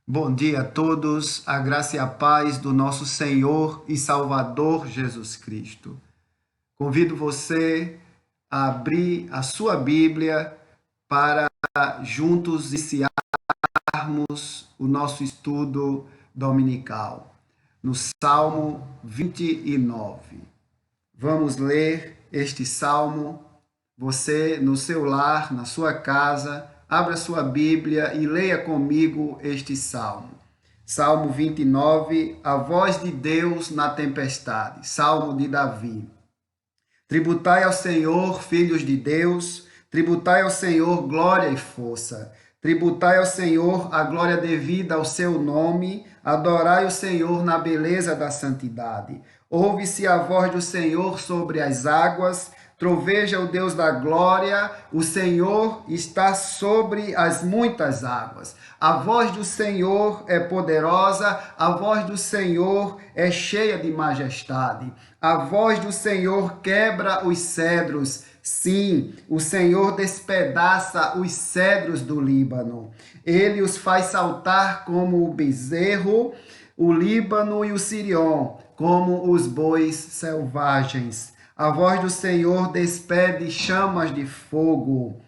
Bom dia a todos, a graça e a paz do nosso Senhor e Salvador Jesus Cristo. Convido você a abrir a sua Bíblia para juntos iniciarmos o nosso estudo dominical, no Salmo 29. Vamos ler este salmo. Você, no seu lar, na sua casa, abra sua Bíblia e leia comigo este salmo. Salmo 29, a voz de Deus na tempestade. Salmo de Davi. Tributai ao Senhor, filhos de Deus, tributai ao Senhor glória e força. Tributai ao Senhor a glória devida ao seu nome, adorai o Senhor na beleza da santidade. Ouve-se a voz do Senhor sobre as águas, troveja o Deus da glória, o Senhor está sobre as muitas águas. A voz do Senhor é poderosa, a voz do Senhor é cheia de majestade. A voz do Senhor quebra os cedros. Sim, o Senhor despedaça os cedros do Líbano. Ele os faz saltar como o bezerro, o Líbano e o Sirion, como os bois selvagens. A voz do Senhor despede chamas de fogo.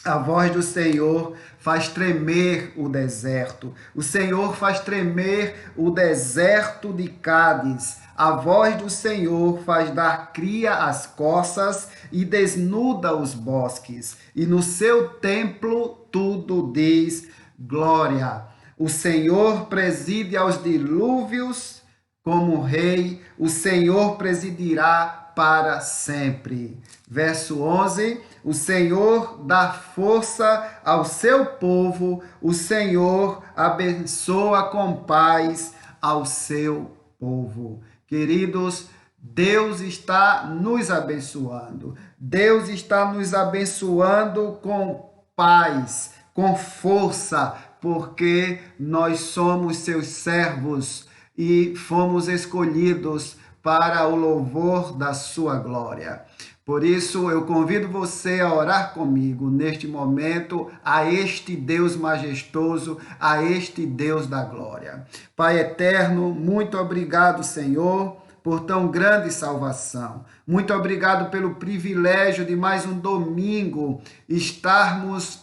A voz do Senhor faz tremer o deserto. O Senhor faz tremer o deserto de Cádiz. A voz do Senhor faz dar cria às corças e desnuda os bosques. E no seu templo tudo diz glória. O Senhor preside aos dilúvios como rei. O Senhor presidirá para sempre. Verso 11, o Senhor dá força ao seu povo, o Senhor abençoa com paz ao seu povo. Queridos, Deus está nos abençoando. Deus está nos abençoando com paz, com força, porque nós somos seus servos e fomos escolhidos para o louvor da sua glória. Por isso, eu convido você a orar comigo neste momento a este Deus majestoso, a este Deus da glória. Pai eterno, muito obrigado, Senhor, por tão grande salvação. Muito obrigado pelo privilégio de mais um domingo estarmos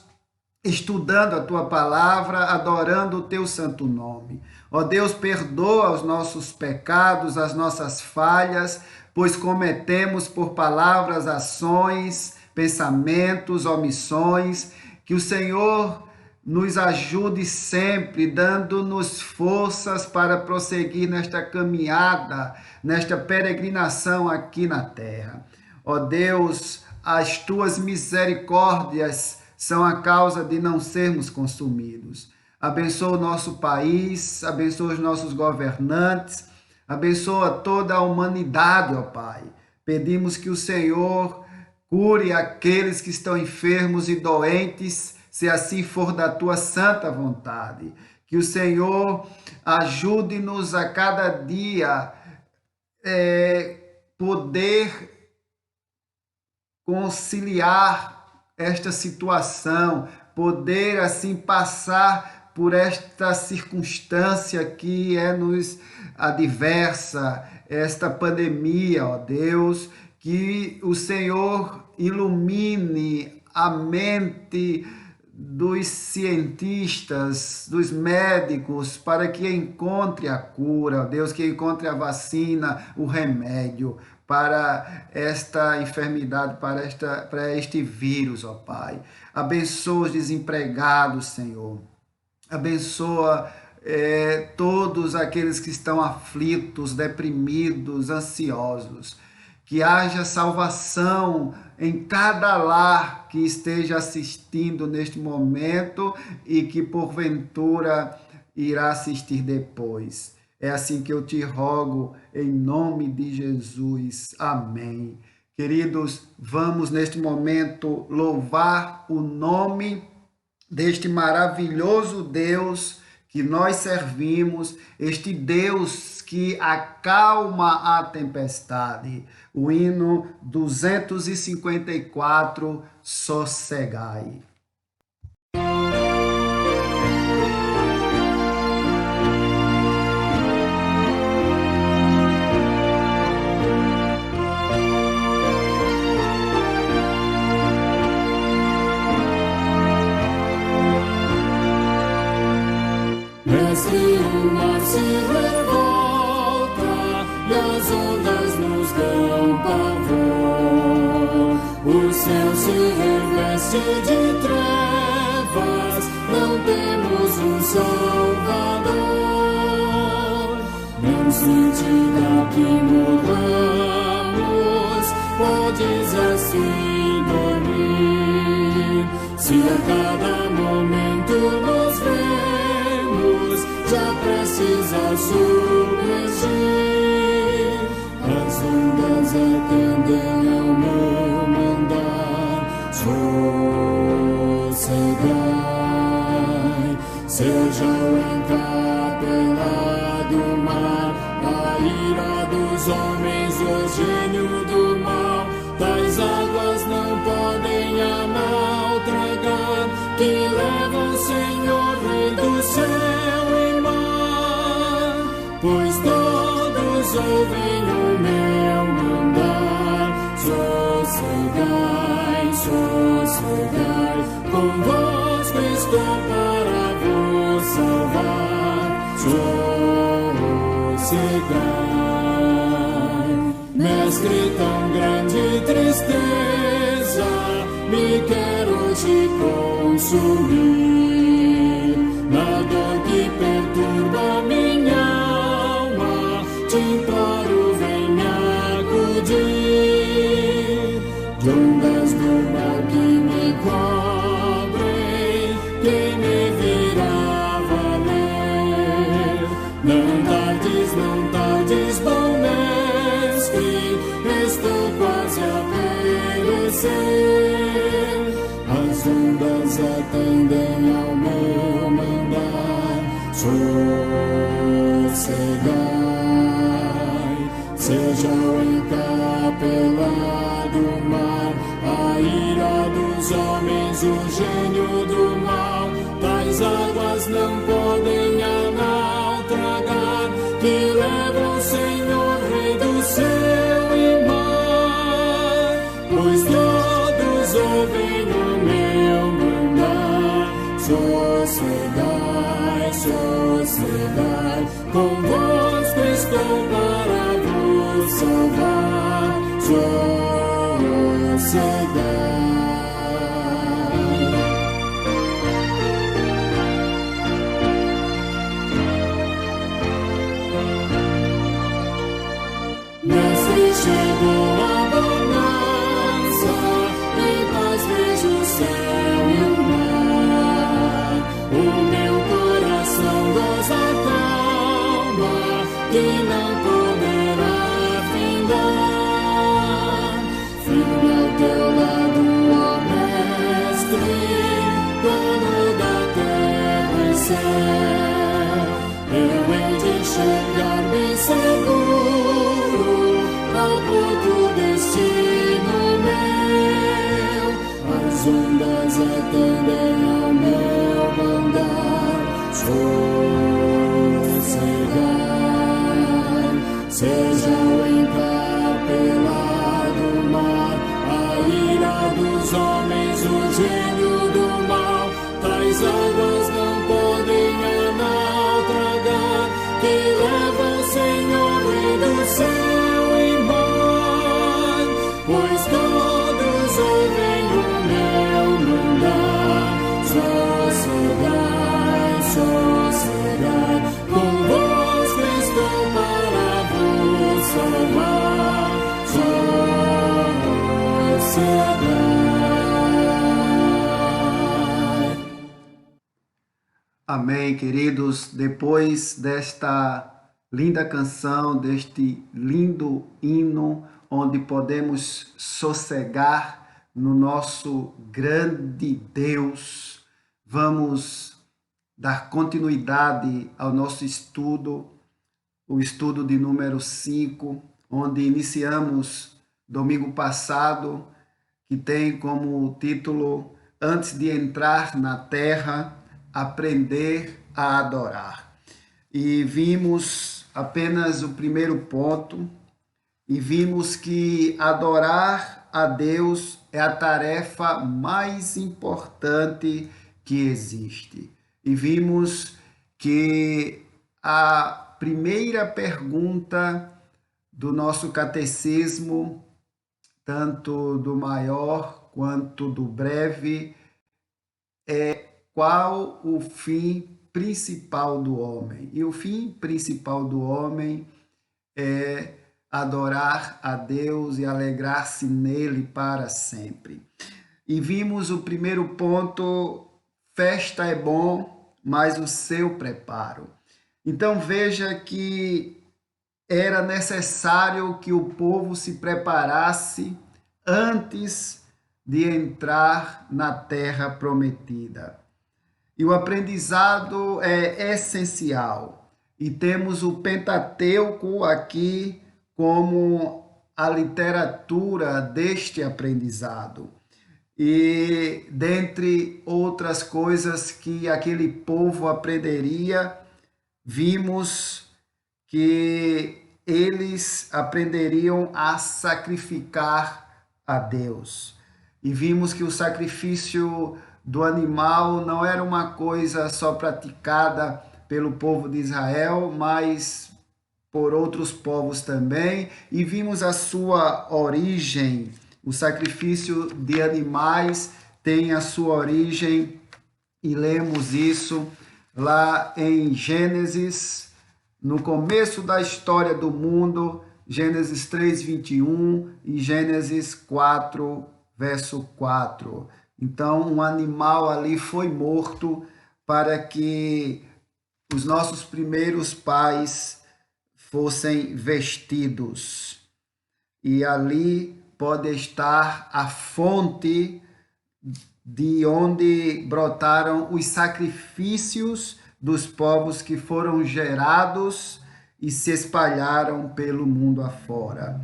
estudando a tua palavra, adorando o teu santo nome. Ó Deus, perdoa os nossos pecados, as nossas falhas, pois cometemos por palavras, ações, pensamentos, omissões. Que o Senhor nos ajude sempre, dando-nos forças para prosseguir nesta caminhada, nesta peregrinação aqui na terra. Ó Deus, as tuas misericórdias são a causa de não sermos consumidos. Abençoa o nosso país, abençoa os nossos governantes, abençoa toda a humanidade, ó Pai. Pedimos que o Senhor cure aqueles que estão enfermos e doentes, se assim for da tua santa vontade. Que o Senhor ajude-nos a cada dia poder conciliar esta situação, poder assim passar por esta circunstância que nos adversa, esta pandemia, ó Deus, que o Senhor ilumine a mente dos cientistas, dos médicos, para que encontre a cura, ó Deus, que encontre a vacina, o remédio para esta enfermidade, para este vírus, ó Pai. Abençoa os desempregados, Senhor. Abençoa todos aqueles que estão aflitos, deprimidos, ansiosos. Que haja salvação em cada lar que esteja assistindo neste momento e que porventura irá assistir depois. É assim que eu te rogo, em nome de Jesus. Amém. Queridos, vamos neste momento louvar o nome deste maravilhoso Deus que nós servimos, este Deus que acalma a tempestade. O hino 254, Sossegai. Mestre, o mar se revolta e as ondas nos dão pavor. O céu se reveste de trevas, não temos um Salvador. Não se diga que morramos, podes assim dormir. Se a cada momento nos vemos, já precisa submergir. As ondas atendem ao meu mandar, sossegai. Seja o encapelado mar, a ira dos homens, o gênio do mal. Tais águas não podem a nau tragar, que levam, Senhor, Rei do céu e mar. Pois todos ouvem o meu mandar, sossegai, sossegai. Convosco estou para vos salvar, sossegai. Mestre, tão grande tristeza me quer hoje consumir. Na dor que perturba minha alma, te imploro, vem me acudir. De ondas do mar que me cobrem, quem me virá valer? Não tardes, bom mestre, estou quase a perecer. As ondas atendem ao meu mandar, sossegai. Seja o encapelado mar, a ira dos homens, o gênio do mal. Tais águas não podem a nau tragar, que levam, Senhor, Rei do céu e mar. Pois todos ouvem o meu mandar, sossegai, sossegai. Convosco estou para vos salvar, sossegai. Mestre, chegou a bonança, em paz vejo o céu e o mar. O meu coração goza calma, que não poderá findar. Firme ao teu lado, ó Mestre, dono da terra e céu. Eu hei de chegar bem seguro ao porto destino meu. As ondas atendem ao meu mandar, sossegai. Seja o encapelado mar, a ira dos homens, o gênio do mal. Tais águas não podem a nau tragar, que levam, Senhor, Rei do céu e mar. Pois todos ouvem o meu mandar, sossegai, sossegai. Convosco estou para vos salvar, sossegai. Amém, queridos. Depois desta linda canção, deste lindo hino, onde podemos sossegar no nosso grande Deus, vamos dar continuidade ao nosso estudo, o estudo de número 5, onde iniciamos domingo passado, que tem como título Antes de entrar na terra, aprender a adorar. E vimos apenas o primeiro ponto, e vimos que adorar a Deus é a tarefa mais importante que existe. E vimos que a primeira pergunta do nosso catecismo, tanto do maior quanto do breve, é qual o fim principal do homem. E o fim principal do homem é adorar a Deus e alegrar-se nele para sempre. E vimos o primeiro ponto: festa é bom, mas o seu preparo. Então veja que era necessário que o povo se preparasse antes de entrar na terra prometida. E o aprendizado é essencial. E temos o Pentateuco aqui como a literatura deste aprendizado. E dentre outras coisas que aquele povo aprenderia, vimos que eles aprenderiam a sacrificar a Deus. E vimos que o sacrifício do animal não era uma coisa só praticada pelo povo de Israel, mas por outros povos também. E vimos a sua origem. O sacrifício de animais tem a sua origem, e lemos isso lá em Gênesis, no começo da história do mundo, Gênesis 3:21 e Gênesis 4, verso 4. Então, um animal ali foi morto para que os nossos primeiros pais fossem vestidos. E ali pode estar a fonte de onde brotaram os sacrifícios dos povos que foram gerados e se espalharam pelo mundo afora.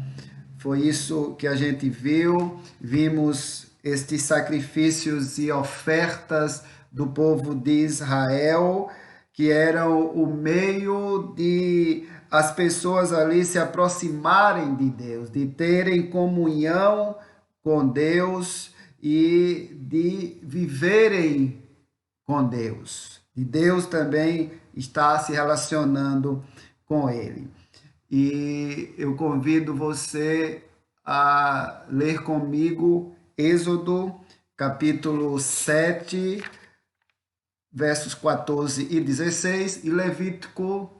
Foi isso que a gente viu. Vimos estes sacrifícios e ofertas do povo de Israel, que eram o meio de as pessoas ali se aproximarem de Deus, de terem comunhão com Deus e de viverem com Deus. E Deus também está se relacionando com ele. E eu convido você a ler comigo Êxodo, capítulo 7, versos 14 e 16, e Levítico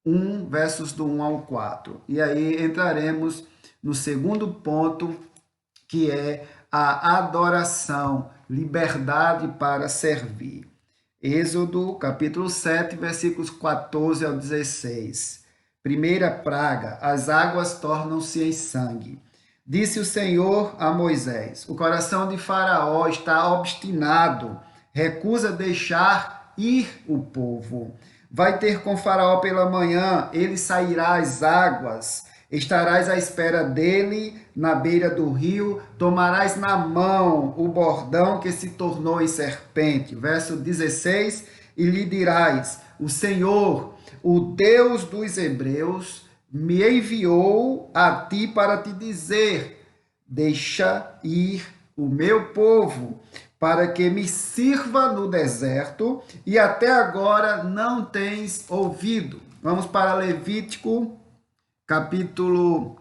1, versos do 1 ao 4. E aí entraremos no segundo ponto, que é a adoração, liberdade para servir. Êxodo, capítulo 7, versículos 14 ao 16. Primeira praga: as águas tornam-se em sangue. Disse o Senhor a Moisés: o coração de Faraó está obstinado, recusa deixar ir o povo. Vai ter com Faraó pela manhã, ele sairá às águas. Estarás à espera dele na beira do rio, tomarás na mão o bordão que se tornou em serpente. Verso 16, e lhe dirás: o Senhor, o Deus dos Hebreus, me enviou a ti para te dizer: deixa ir o meu povo, para que me sirva no deserto, e até agora não tens ouvido. Vamos para Levítico, capítulo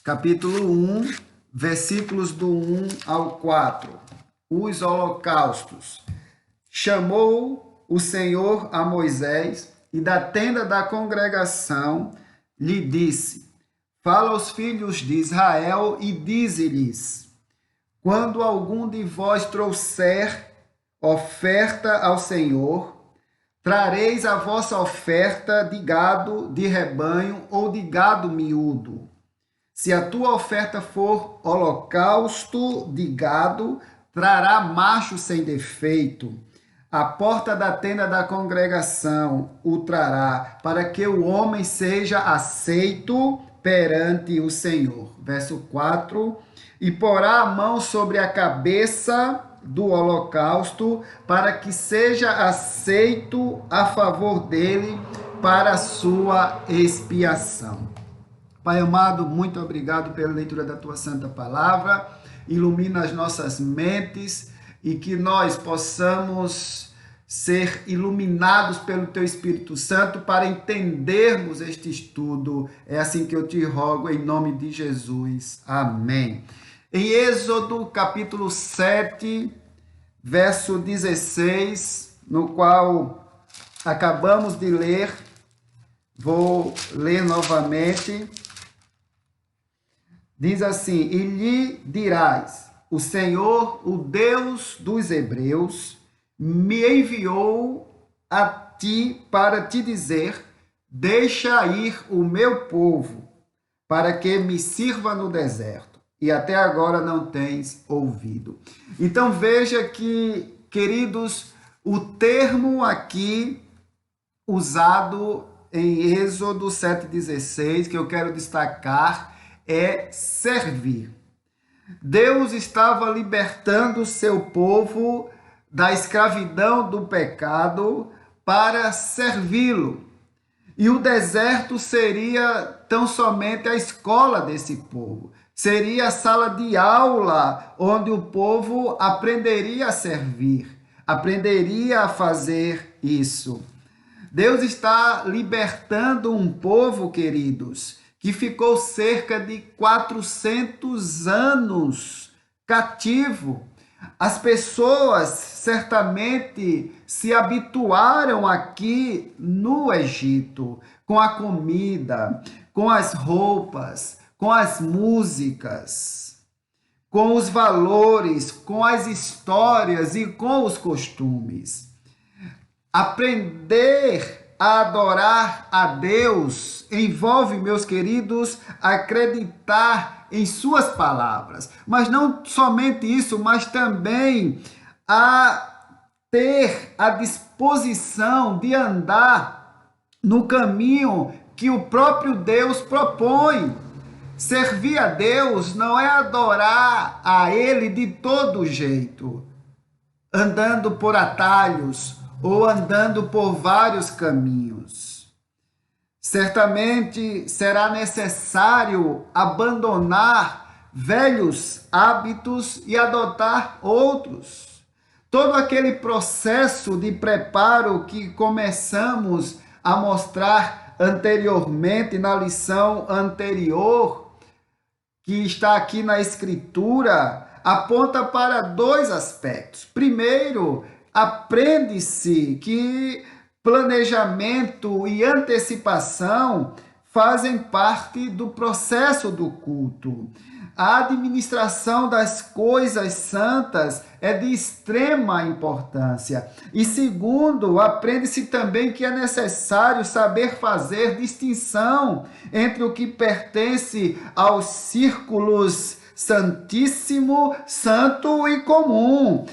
1, versículos do 1 ao 4. Os holocaustos. Chamou o Senhor a Moisés, e da tenda da congregação lhe disse: fala aos filhos de Israel e dize-lhes: quando algum de vós trouxer oferta ao Senhor, trareis a vossa oferta de gado de rebanho ou de gado miúdo. Se a tua oferta for holocausto de gado, trará macho sem defeito. A porta da tenda da congregação o trará, para que o homem seja aceito perante o Senhor. Verso 4. E porá a mão sobre a cabeça do holocausto, para que seja aceito a favor dele para a sua expiação. Pai amado, muito obrigado pela leitura da tua santa palavra. Ilumina as nossas mentes e que nós possamos ser iluminados pelo Teu Espírito Santo para entendermos este estudo. É assim que eu te rogo, em nome de Jesus. Amém. Em Êxodo, capítulo 7, verso 16, no qual acabamos de ler, vou ler novamente. Diz assim: e lhe dirás, o Senhor, o Deus dos Hebreus, me enviou a ti para te dizer, deixa ir o meu povo, para que me sirva no deserto. E até agora não tens ouvido. Então veja que, queridos, o termo aqui usado em Êxodo 7,16, que eu quero destacar, é servir. Deus estava libertando o seu povo da escravidão do pecado para servi-lo. E o deserto seria tão somente a escola desse povo. Seria a sala de aula onde o povo aprenderia a servir, aprenderia a fazer isso. Deus está libertando um povo, queridos, que ficou cerca de 400 anos cativo. As pessoas certamente se habituaram aqui no Egito, com a comida, com as roupas, com as músicas, com os valores, com as histórias e com os costumes. Aprender a adorar a Deus envolve, meus queridos, acreditar em suas palavras. Mas não somente isso, mas também a ter a disposição de andar no caminho que o próprio Deus propõe. Servir a Deus não é adorar a Ele de todo jeito, andando por atalhos ou andando por vários caminhos. Certamente será necessário abandonar velhos hábitos e adotar outros. Todo aquele processo de preparo que começamos a mostrar anteriormente, na lição anterior, que está aqui na Escritura, aponta para dois aspectos. Primeiro, aprende-se que planejamento e antecipação fazem parte do processo do culto. A administração das coisas santas é de extrema importância. E segundo, aprende-se também que é necessário saber fazer distinção entre o que pertence aos círculos santíssimo, santo e comum.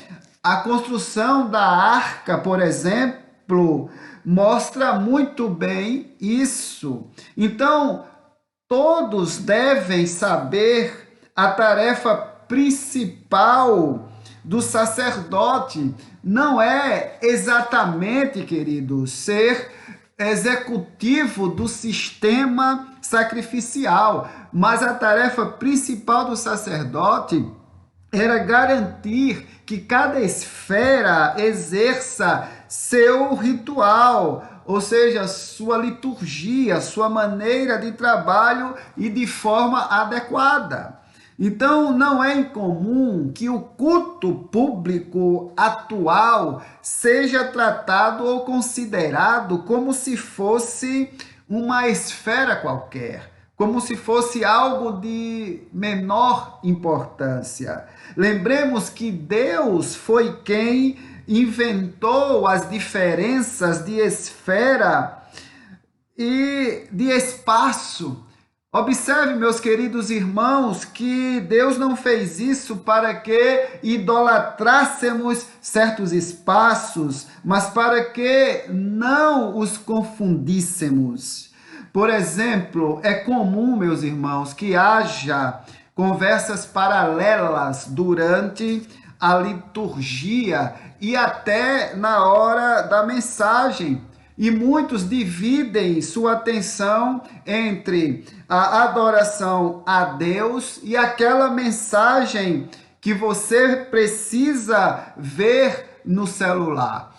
A construção da arca, por exemplo, mostra muito bem isso. Então, todos devem saber a tarefa principal do sacerdote. Não é exatamente, queridos, ser executivo do sistema sacrificial, mas a tarefa principal do sacerdote era garantir que cada esfera exerça seu ritual, ou seja, sua liturgia, sua maneira de trabalho e de forma adequada. Então, não é incomum que o culto público atual seja tratado ou considerado como se fosse uma esfera qualquer, como se fosse algo de menor importância. Lembremos que Deus foi quem inventou as diferenças de esfera e de espaço. Observe, meus queridos irmãos, que Deus não fez isso para que idolatrássemos certos espaços, mas para que não os confundíssemos. Por exemplo, é comum, meus irmãos, que haja conversas paralelas durante a liturgia e até na hora da mensagem. E muitos dividem sua atenção entre a adoração a Deus e aquela mensagem que você precisa ver no celular.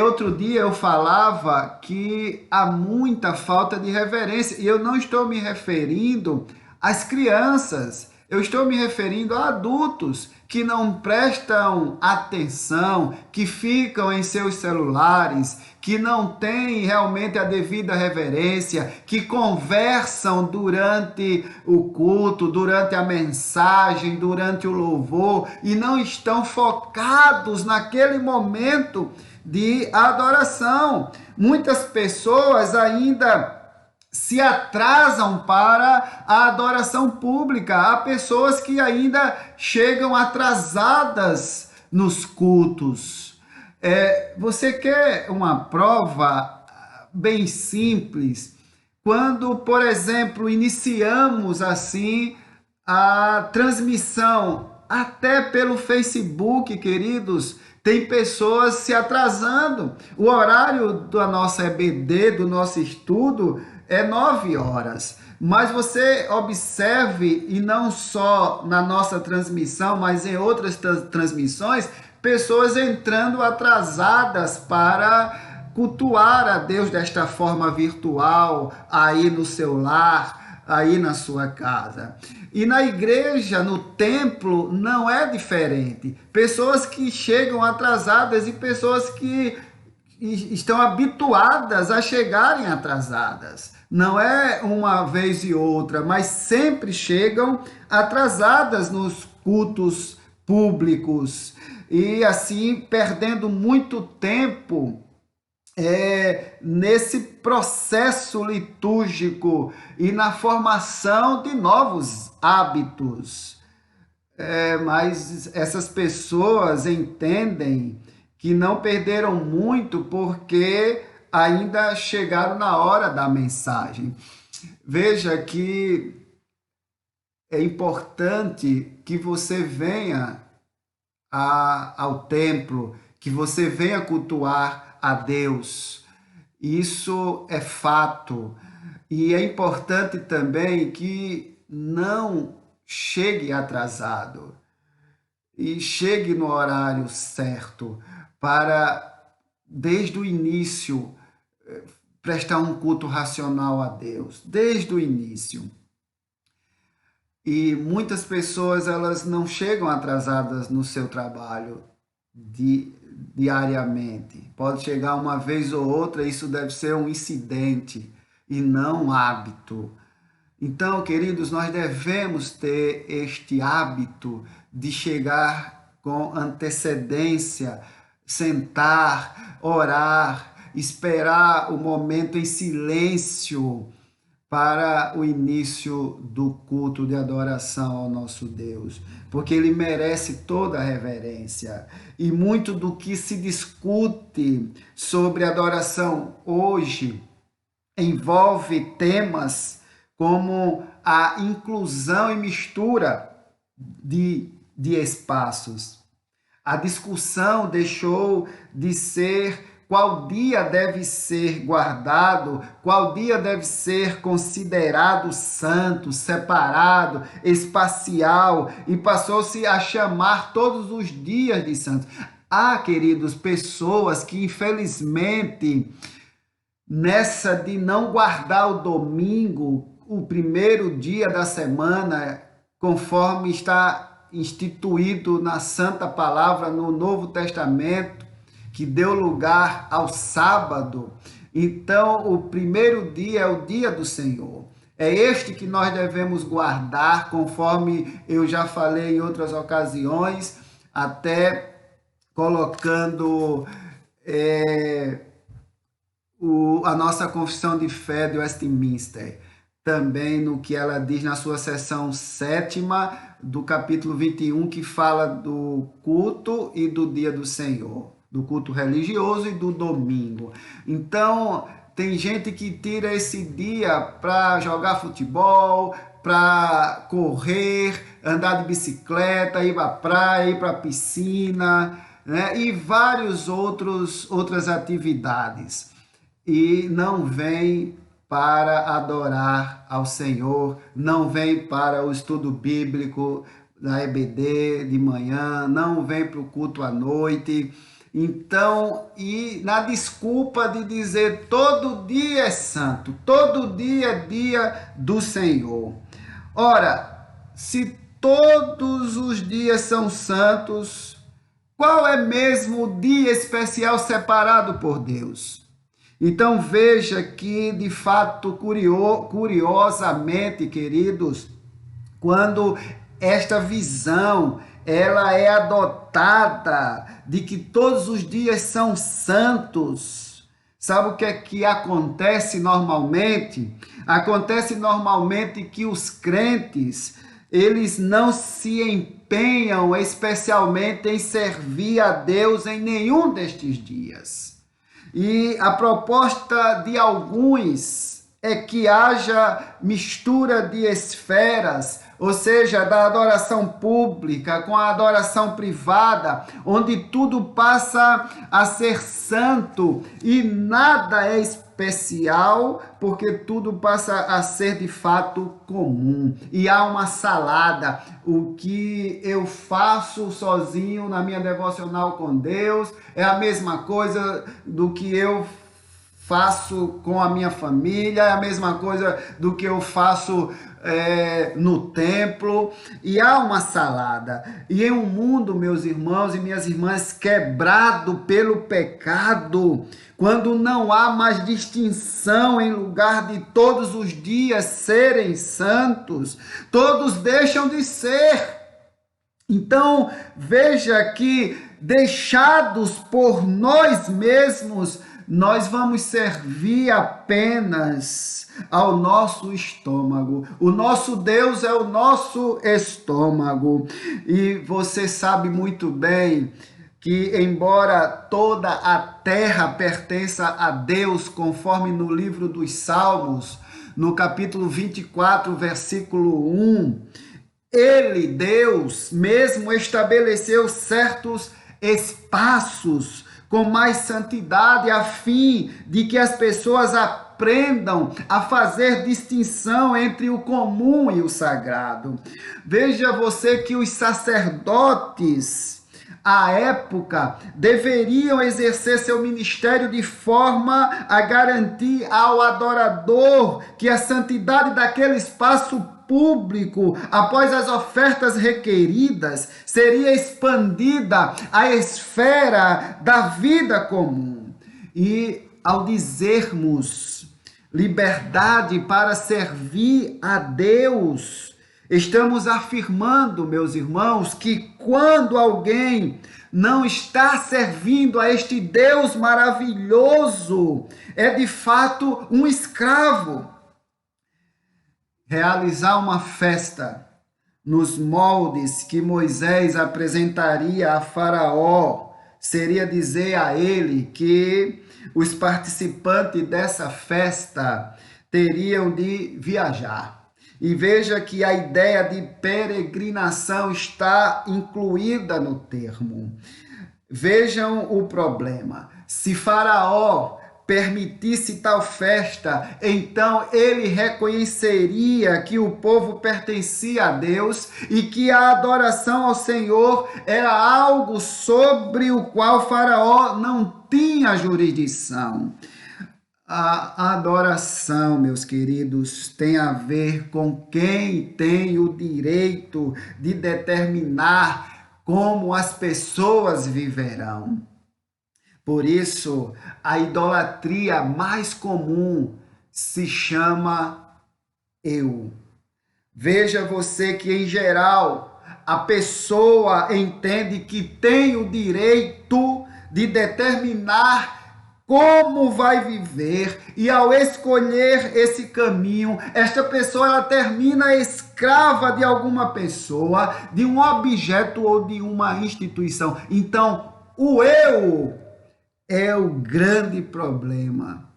Outro dia eu falava que há muita falta de reverência, e eu não estou me referindo às crianças, eu estou me referindo a adultos que não prestam atenção, que ficam em seus celulares, que não têm realmente a devida reverência, que conversam durante o culto, durante a mensagem, durante o louvor, e não estão focados naquele momento de adoração. Muitas pessoas ainda se atrasam para a adoração pública. Há pessoas que ainda chegam atrasadas nos cultos. Você quer uma prova bem simples? Quando, por exemplo, iniciamos assim a transmissão, até pelo Facebook, queridos, tem pessoas se atrasando. O horário da nossa EBD, do nosso estudo, é 9 horas. Mas você observe, e não só na nossa transmissão, mas em outras transmissões, pessoas entrando atrasadas para cultuar a Deus desta forma virtual, aí no seu lar, aí na sua casa. E na igreja, no templo, não é diferente. Pessoas que chegam atrasadas e pessoas que estão habituadas a chegarem atrasadas. Não é uma vez e outra, mas sempre chegam atrasadas nos cultos públicos. E assim, perdendo muito tempo nesse processo litúrgico e na formação de novos hábitos. Mas essas pessoas entendem que não perderam muito porque ainda chegaram na hora da mensagem. Veja que é importante que você venha ao templo, que você venha cultuar a Deus. Isso é fato. E é importante também que não chegue atrasado e chegue no horário certo para, desde o início, prestar um culto racional a Deus, desde o início. E muitas pessoas, elas não chegam atrasadas no seu trabalho diariamente. Pode chegar uma vez ou outra, isso deve ser um incidente e não um hábito. Então, queridos, nós devemos ter este hábito de chegar com antecedência, sentar, orar, esperar o momento em silêncio para o início do culto de adoração ao nosso Deus, porque ele merece toda a reverência. E muito do que se discute sobre adoração hoje envolve temas como a inclusão e mistura de espaços. A discussão deixou de ser qual dia deve ser guardado, qual dia deve ser considerado santo, separado, espacial, e passou-se a chamar todos os dias de santos. Queridos, pessoas que infelizmente, nessa de não guardar o domingo, o primeiro dia da semana, conforme está instituído na Santa Palavra no Novo Testamento, que deu lugar ao sábado. Então, o primeiro dia é o dia do Senhor. É este que nós devemos guardar, conforme eu já falei em outras ocasiões, até colocando a nossa confissão de fé de Westminster, também no que ela diz na sua seção 7ª do capítulo 21, que fala do culto e do dia do Senhor, do culto religioso e do domingo. Então, tem gente que tira esse dia para jogar futebol, para correr, andar de bicicleta, ir para a praia, ir para a piscina, né? E várias outras atividades. E não vem para adorar ao Senhor, não vem para o estudo bíblico da EBD de manhã, não vem para o culto à noite. Então, e na desculpa de dizer todo dia é santo, todo dia é dia do Senhor. Ora, se todos os dias são santos, qual é mesmo o dia especial separado por Deus? Então veja que, de fato, curiosamente, queridos, quando esta visão ela é adotada de que todos os dias são santos, sabe o que é que acontece normalmente? Acontece normalmente que os crentes, eles não se empenham especialmente em servir a Deus em nenhum destes dias. E a proposta de alguns é que haja mistura de esferas, ou seja, da adoração pública com a adoração privada, onde tudo passa a ser santo e nada é especial, porque tudo passa a ser de fato comum. E há uma salada, o que eu faço sozinho na minha devocional com Deus é a mesma coisa do que eu faço com a minha família, é a mesma coisa do que eu faço no templo, e há uma salada. E em um mundo, meus irmãos e minhas irmãs, quebrado pelo pecado, quando não há mais distinção em lugar de todos os dias serem santos, todos deixam de ser. Então, veja que, deixados por nós mesmos, nós vamos servir apenas ao nosso estômago. O nosso Deus é o nosso estômago. E você sabe muito bem que, embora toda a terra pertença a Deus, conforme no livro dos Salmos, no capítulo 24, versículo 1, Ele, Deus, mesmo estabeleceu certos espaços com mais santidade, a fim de que as pessoas aprendam a fazer distinção entre o comum e o sagrado. Veja você que os sacerdotes, à época, deveriam exercer seu ministério de forma a garantir ao adorador que a santidade daquele espaço público, após as ofertas requeridas, seria expandida à esfera da vida comum. E ao dizermos liberdade para servir a Deus, estamos afirmando, meus irmãos, que quando alguém não está servindo a este Deus maravilhoso, é de fato um escravo. Realizar uma festa nos moldes que Moisés apresentaria a Faraó seria dizer a ele que os participantes dessa festa teriam de viajar. E veja que a ideia de peregrinação está incluída no termo. Vejam o problema. Se Faraó permitisse tal festa, então ele reconheceria que o povo pertencia a Deus e que a adoração ao Senhor era algo sobre o qual Faraó não tinha jurisdição. A adoração, meus queridos, tem a ver com quem tem o direito de determinar como as pessoas viverão. Por isso, a idolatria mais comum se chama eu. Veja você que, em geral, a pessoa entende que tem o direito de determinar como vai viver, e ao escolher esse caminho, esta pessoa ela termina escrava de alguma pessoa, de um objeto ou de uma instituição. Então, o eu é o grande problema.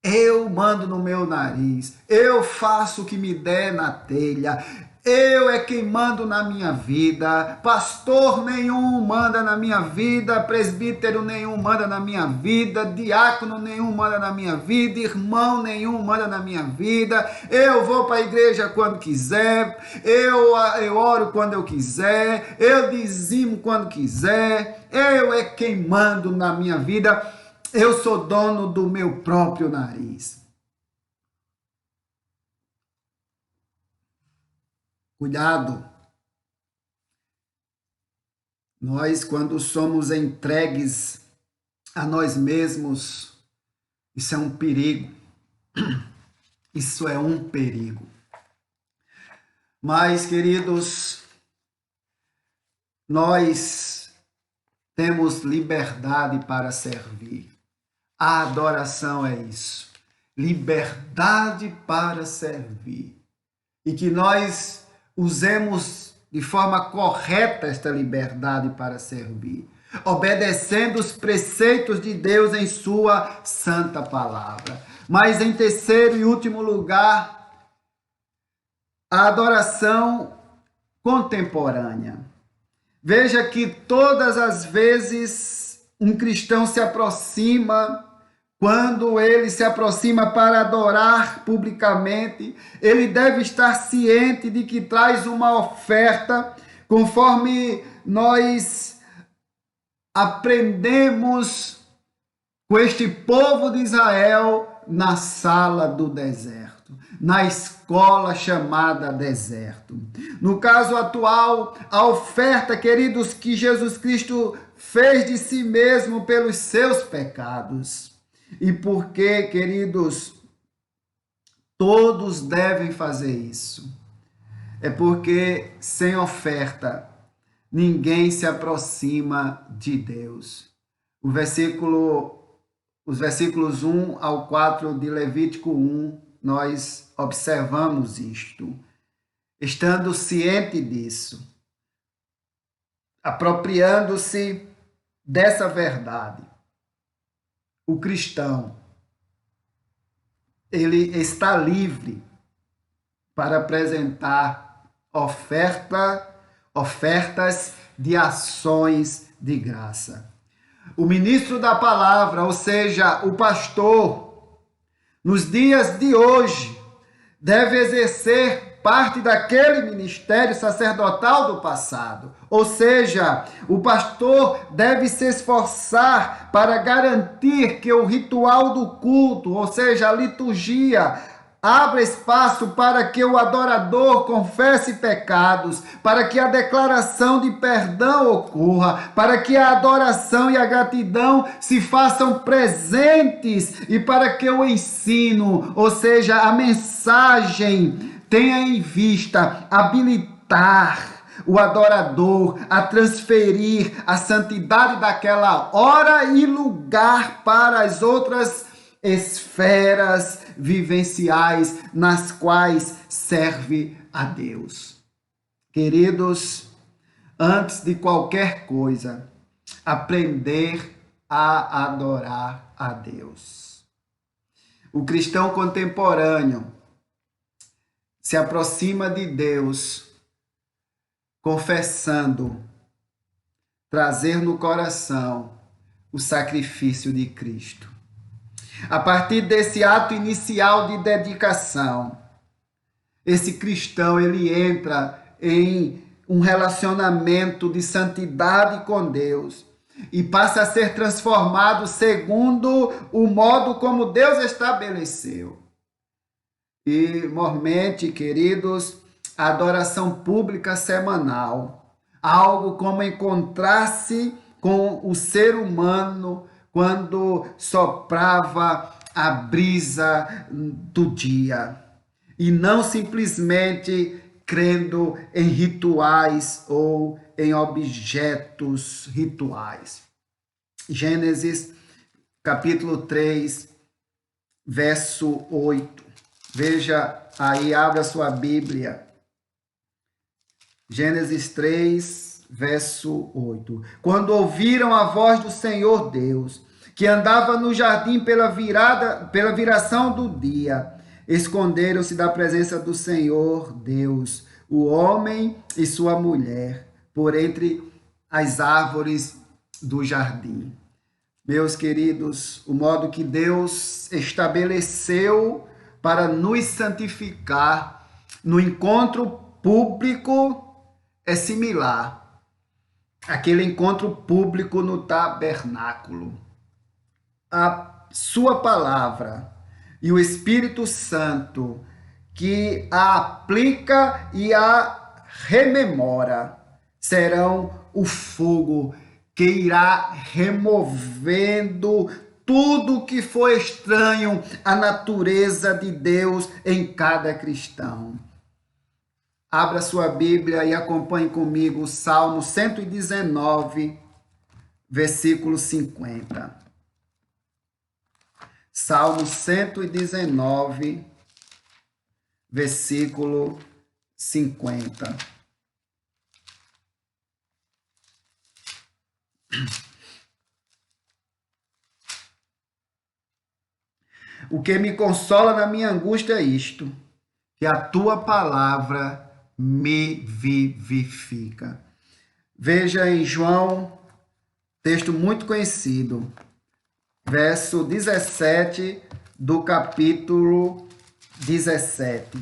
Eu mando no meu nariz, eu faço o que me der na telha, Eu é quem mando na minha vida, pastor nenhum manda na minha vida, presbítero nenhum manda na minha vida, diácono nenhum manda na minha vida, irmão nenhum manda na minha vida. Eu vou para a igreja quando quiser, eu oro quando eu quiser, eu dizimo quando quiser, eu é quem mando na minha vida, eu sou dono do meu próprio nariz. Cuidado. Nós, quando somos entregues a nós mesmos, isso é um perigo. Isso é um perigo. Mas, queridos, nós temos liberdade para servir. A adoração é isso. Liberdade para servir. E que nós usemos de forma correta esta liberdade para servir, obedecendo os preceitos de Deus em sua santa palavra. Mas em terceiro e último lugar, a adoração contemporânea. Veja que todas as vezes um cristão se aproxima, quando ele se aproxima para adorar publicamente, ele deve estar ciente de que traz uma oferta, conforme nós aprendemos com este povo de Israel na sala do deserto, na escola chamada deserto. No caso atual, a oferta, queridos, que Jesus Cristo fez de si mesmo pelos seus pecados. E porque, queridos, todos devem fazer isso? É porque sem oferta ninguém se aproxima de Deus. Os versículos 1 ao 4 de Levítico 1, nós observamos isto. Estando ciente disso, apropriando-se dessa verdade, o cristão, ele está livre para apresentar ofertas de ações de graça. O ministro da palavra, ou seja, o pastor, nos dias de hoje, deve exercer parte daquele ministério sacerdotal do passado. Ou seja, o pastor deve se esforçar para garantir que o ritual do culto, ou seja, a liturgia, abra espaço para que o adorador confesse pecados, para que a declaração de perdão ocorra, para que a adoração e a gratidão se façam presentes e para que o ensino, ou seja, a mensagem, tenha em vista habilitar o adorador a transferir a santidade daquela hora e lugar para as outras esferas vivenciais nas quais serve a Deus. Queridos, antes de qualquer coisa, aprender a adorar a Deus. O cristão contemporâneo se aproxima de Deus confessando, trazer no coração o sacrifício de Cristo. A partir desse ato inicial de dedicação, esse cristão ele entra em um relacionamento de santidade com Deus e passa a ser transformado segundo o modo como Deus estabeleceu. E, mormente, queridos, a adoração pública semanal, algo como encontrar-se com o ser humano quando soprava a brisa do dia, e não simplesmente crendo em rituais ou em objetos rituais. Gênesis, capítulo 3, verso 8. Veja aí, abre a sua Bíblia. Gênesis 3, verso 8. Quando ouviram a voz do Senhor Deus, que andava no jardim pela viração do dia, esconderam-se da presença do Senhor Deus, o homem e sua mulher, por entre as árvores do jardim. Meus queridos, o modo que Deus estabeleceu para nos santificar no encontro público é similar àquele encontro público no tabernáculo. A sua palavra e o Espírito Santo que a aplica e a rememora serão o fogo que irá removendo tudo que foi estranho à natureza de Deus em cada cristão. Abra sua Bíblia e acompanhe comigo o Salmo 119, versículo 50. Salmo 119, versículo 50. O que me consola na minha angústia é isto, que a tua palavra me vivifica. Veja em João, texto muito conhecido, verso 17 do capítulo 17.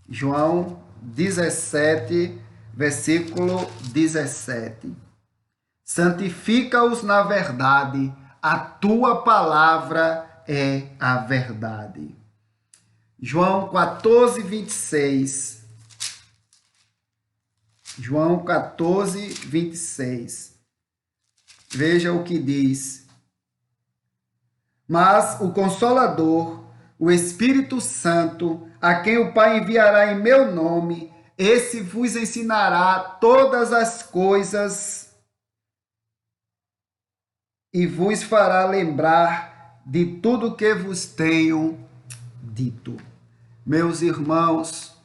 João 17, versículo 17. Santifica-os na verdade, a tua palavra é a verdade. João 14, 26. João 14, 26. Veja o que diz. Mas o Consolador, o Espírito Santo, a quem o Pai enviará em meu nome, esse vos ensinará todas as coisas e vos fará lembrar de tudo que vos tenho dito. Meus irmãos,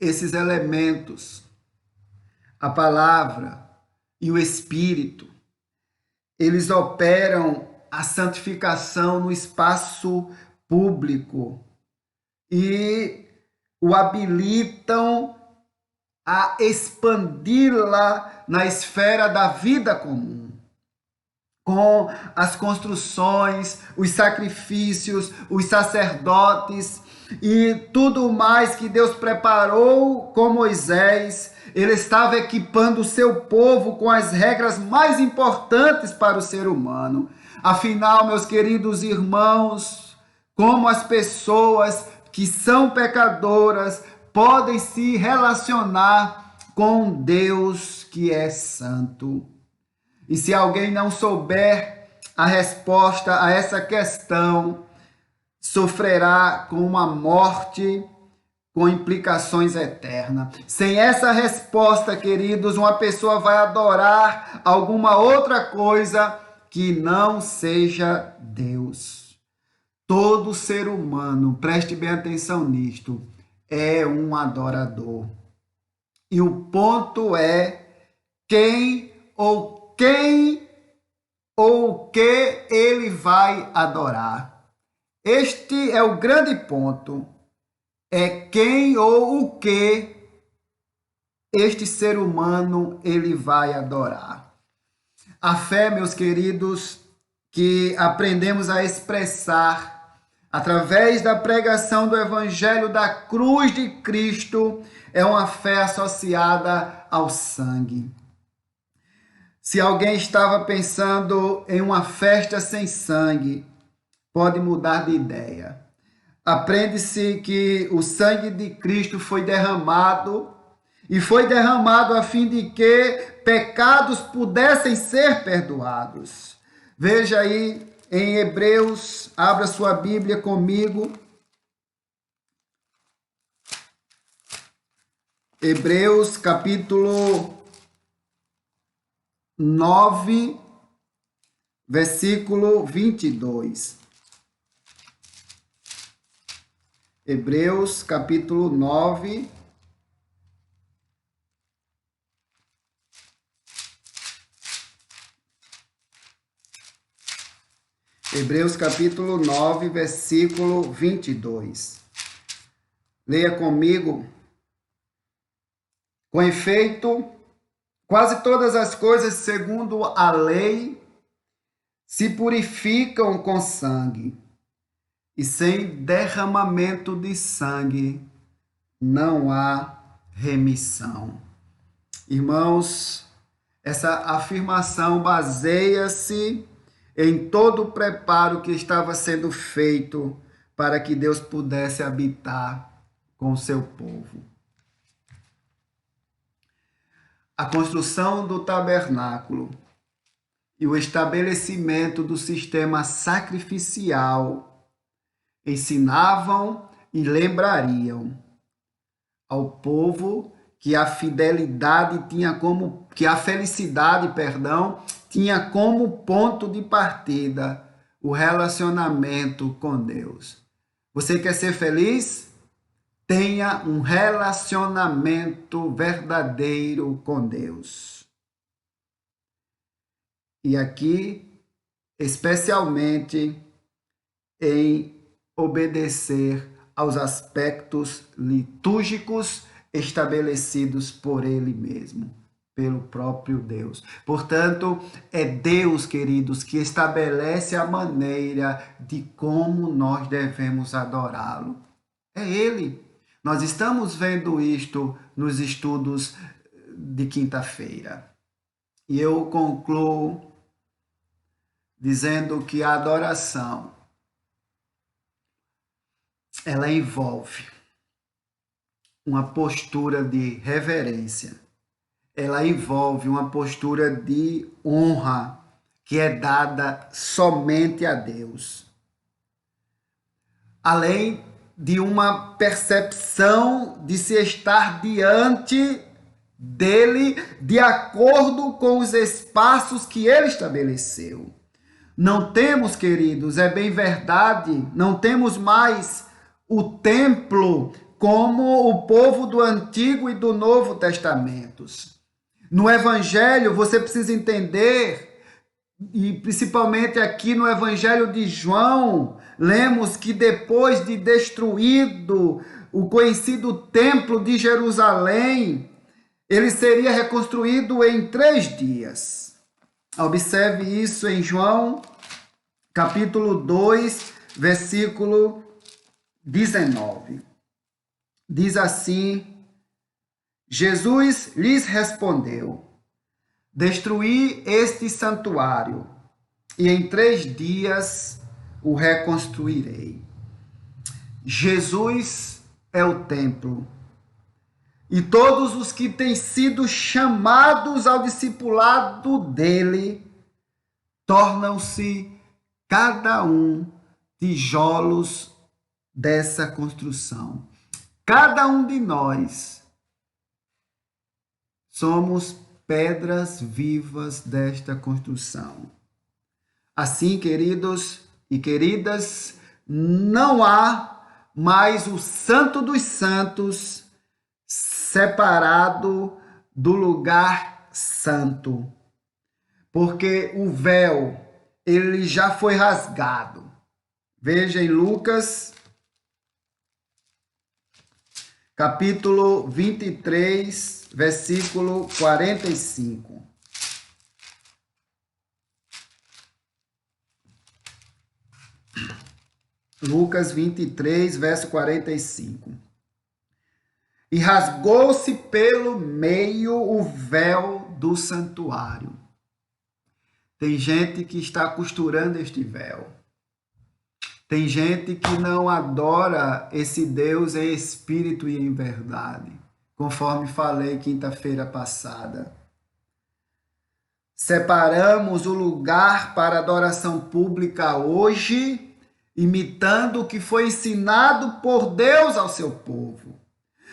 esses elementos, a palavra e o Espírito, eles operam a santificação no espaço público e o habilitam a expandi-la na esfera da vida comum, com as construções, os sacrifícios, os sacerdotes e tudo mais que Deus preparou com Moisés. Ele estava equipando o seu povo com as regras mais importantes para o ser humano. Afinal, meus queridos irmãos, como as pessoas que são pecadoras podem se relacionar com Deus que é santo? E se alguém não souber a resposta a essa questão, sofrerá com uma morte com implicações eternas. Sem essa resposta, queridos, uma pessoa vai adorar alguma outra coisa que não seja Deus. Todo ser humano, preste bem atenção nisto, é um adorador. E o ponto é quem ou o que ele vai adorar. Este é o grande ponto. É quem ou o que este ser humano ele vai adorar. A fé, meus queridos, que aprendemos a expressar através da pregação do Evangelho da cruz de Cristo, é uma fé associada ao sangue. Se alguém estava pensando em uma festa sem sangue, pode mudar de ideia. Aprende-se que o sangue de Cristo foi derramado, e foi derramado a fim de que pecados pudessem ser perdoados. Veja aí em Hebreus, abra sua Bíblia comigo. Hebreus capítulo 9, versículo 22. Hebreus capítulo 9, Hebreus capítulo 9, versículo 22. Leia comigo. Com efeito, quase todas as coisas, segundo a lei, se purificam com sangue, e sem derramamento de sangue não há remissão. Irmãos, essa afirmação baseia-se em todo o preparo que estava sendo feito para que Deus pudesse habitar com o seu povo. A construção do tabernáculo e o estabelecimento do sistema sacrificial ensinavam e lembrariam ao povo que a felicidade tinha como ponto de partida o relacionamento com Deus. Você quer ser feliz? Tenha um relacionamento verdadeiro com Deus. E aqui, especialmente em obedecer aos aspectos litúrgicos estabelecidos por Ele mesmo, pelo próprio Deus. Portanto, é Deus, queridos, que estabelece a maneira de como nós devemos adorá-lo. É Ele. Nós estamos vendo isto nos estudos de quinta-feira. E eu concluo dizendo que a adoração, ela envolve uma postura de reverência, ela envolve uma postura de honra que é dada somente a Deus. Além de uma percepção de se estar diante dele de acordo com os espaços que ele estabeleceu. Não temos, queridos, é bem verdade, não temos mais o templo como o povo do Antigo e do Novo Testamentos. No Evangelho, você precisa entender, e principalmente aqui no Evangelho de João, lemos que depois de destruído o conhecido Templo de Jerusalém, ele seria reconstruído em 3 dias. Observe isso em João, capítulo 2, versículo 19. Diz assim: Jesus lhes respondeu: destruí este santuário, e em 3 dias o reconstruirei. Jesus é o templo. E todos os que têm sido chamados ao discipulado dele tornam-se cada um tijolos dessa construção. Cada um de nós somos pedras vivas desta construção. Assim, queridos e queridas, não há mais o Santo dos Santos separado do lugar santo, porque o véu, ele já foi rasgado. Veja em Lucas, capítulo 23, versículo 45. Lucas 23, verso 45. E rasgou-se pelo meio o véu do santuário. Tem gente que está costurando este véu. Tem gente que não adora esse Deus em espírito e em verdade, conforme falei quinta-feira passada. Separamos o lugar para adoração pública hoje, imitando o que foi ensinado por Deus ao seu povo.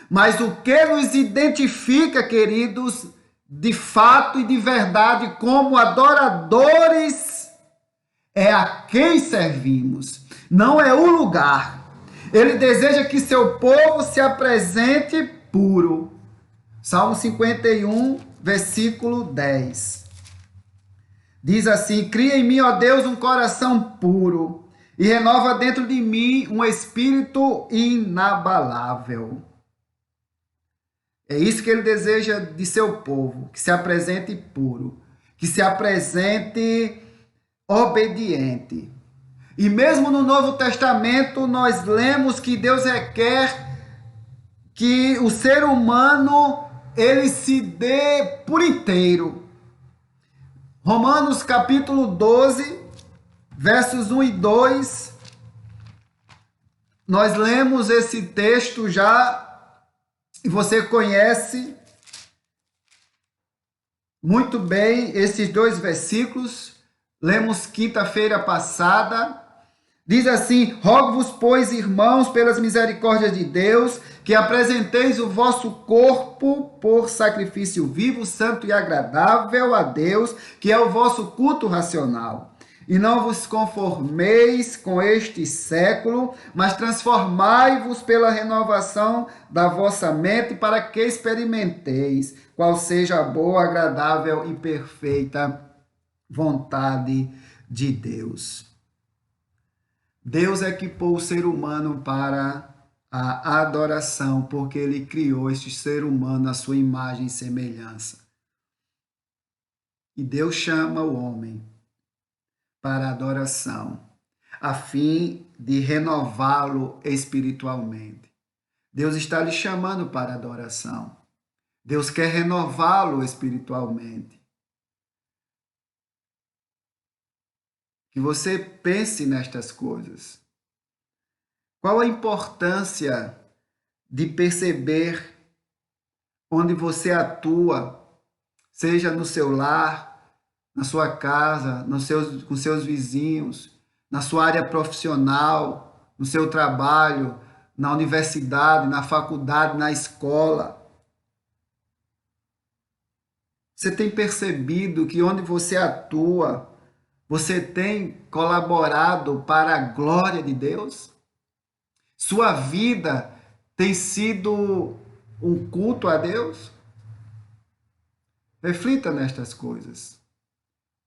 Mas o que nos identifica, queridos, de fato e de verdade, como adoradores, é a quem servimos, não é o lugar. Ele deseja que seu povo se apresente puro. Salmo 51, versículo 10. Diz assim: cria em mim, ó Deus, um coração puro e renova dentro de mim um espírito inabalável. É isso que ele deseja de seu povo, que se apresente puro, que se apresente obediente. E mesmo no Novo Testamento nós lemos que Deus requer que o ser humano ele se dê por inteiro. Romanos capítulo 12, versos 1 e 2, nós lemos esse texto já, e você conhece muito bem esses dois versículos, lemos quinta-feira passada. Diz assim: rogo-vos, pois, irmãos, pelas misericórdias de Deus, que apresenteis o vosso corpo por sacrifício vivo, santo e agradável a Deus, que é o vosso culto racional. E não vos conformeis com este século, mas transformai-vos pela renovação da vossa mente, para que experimenteis qual seja a boa, agradável e perfeita vontade de Deus. Deus equipou o ser humano para a adoração, porque ele criou este ser humano à sua imagem e semelhança. E Deus chama o homem para a adoração, a fim de renová-lo espiritualmente. Deus está lhe chamando para a adoração. Deus quer renová-lo espiritualmente. Que você pense nestas coisas. Qual a importância de perceber onde você atua, seja no seu lar, na sua casa, com seus vizinhos, na sua área profissional, no seu trabalho, na universidade, na faculdade, na escola? Você tem percebido que onde você atua, você tem colaborado para a glória de Deus? Sua vida tem sido um culto a Deus? Reflita nestas coisas.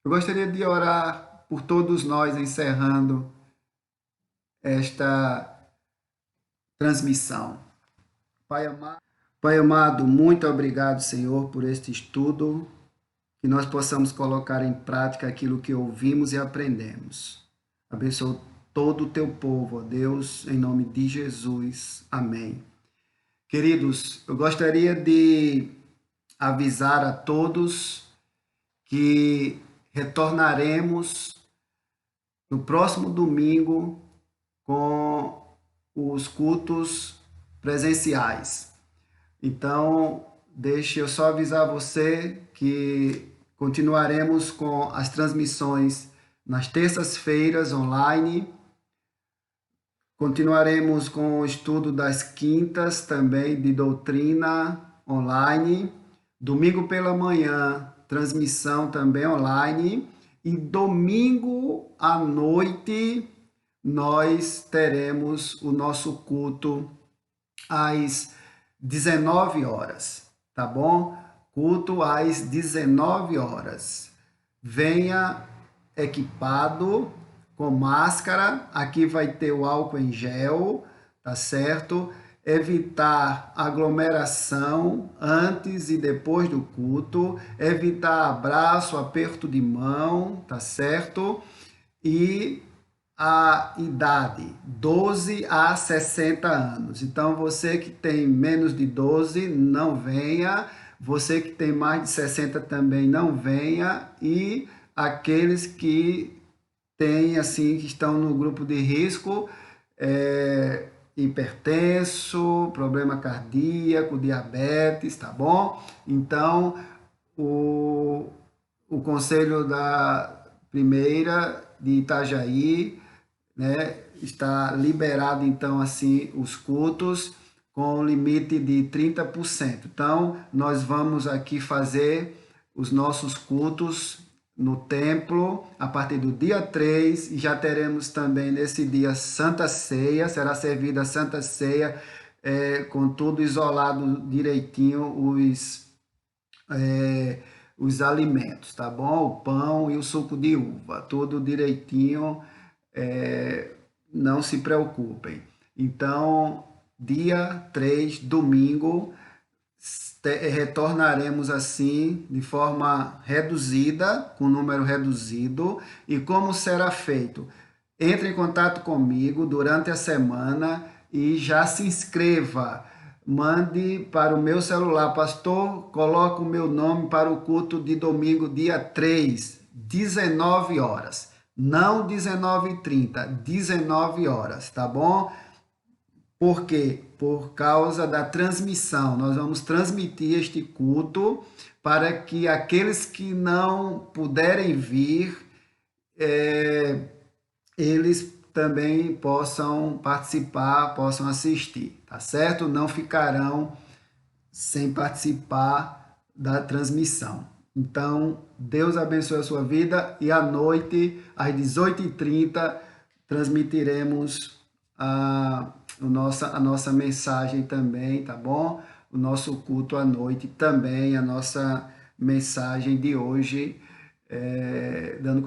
Eu gostaria de orar por todos nós, encerrando esta transmissão. Pai amado, muito obrigado, Senhor, por este estudo, que nós possamos colocar em prática aquilo que ouvimos e aprendemos. Abençoa todo o teu povo, ó Deus, em nome de Jesus. Amém. Queridos, eu gostaria de avisar a todos que retornaremos no próximo domingo com os cultos presenciais. Então, deixe eu só avisar você que continuaremos com as transmissões nas terças-feiras online. Continuaremos com o estudo das quintas também de doutrina online. Domingo pela manhã, transmissão também online. E domingo à noite, nós teremos o nosso culto às 19 horas, tá bom? Culto às 19 horas. Venha equipado com máscara, aqui vai ter o álcool em gel, tá certo? Evitar aglomeração antes e depois do culto, evitar abraço, aperto de mão, tá certo? E a idade, 12 a 60 anos. Então, você que tem menos de 12, não venha. Você que tem mais de 60 também não venha. E aqueles que têm, assim, que estão no grupo de risco, hipertenso, problema cardíaco, diabetes, tá bom? Então, o Conselho da Primeira de Itajaí, né, está liberado, então, assim, os cultos com limite de 30%. Então, nós vamos aqui fazer os nossos cultos no templo a partir do dia 3 e já teremos também nesse dia Santa Ceia, será servida a Santa Ceia com tudo isolado direitinho, os alimentos, tá bom? O pão e o suco de uva, tudo direitinho, não se preocupem. Então, dia 3, domingo, retornaremos assim, de forma reduzida, com número reduzido. E como será feito? Entre em contato comigo durante a semana e já se inscreva. Mande para o meu celular, pastor, coloque o meu nome para o culto de domingo, dia 3, 19 horas. Não 19h30, 19 horas, tá bom? Por quê? Por causa da transmissão. Nós vamos transmitir este culto para que aqueles que não puderem vir, eles também possam participar, possam assistir, tá certo? Não ficarão sem participar da transmissão. Então, Deus abençoe a sua vida e à noite, às 18h30, transmitiremos a nossa mensagem também, tá bom? O nosso culto à noite também, a nossa mensagem de hoje, dando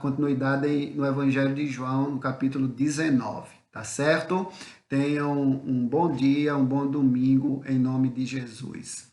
continuidade no Evangelho de João, no capítulo 19, tá certo? Tenham um bom dia, um bom domingo, em nome de Jesus.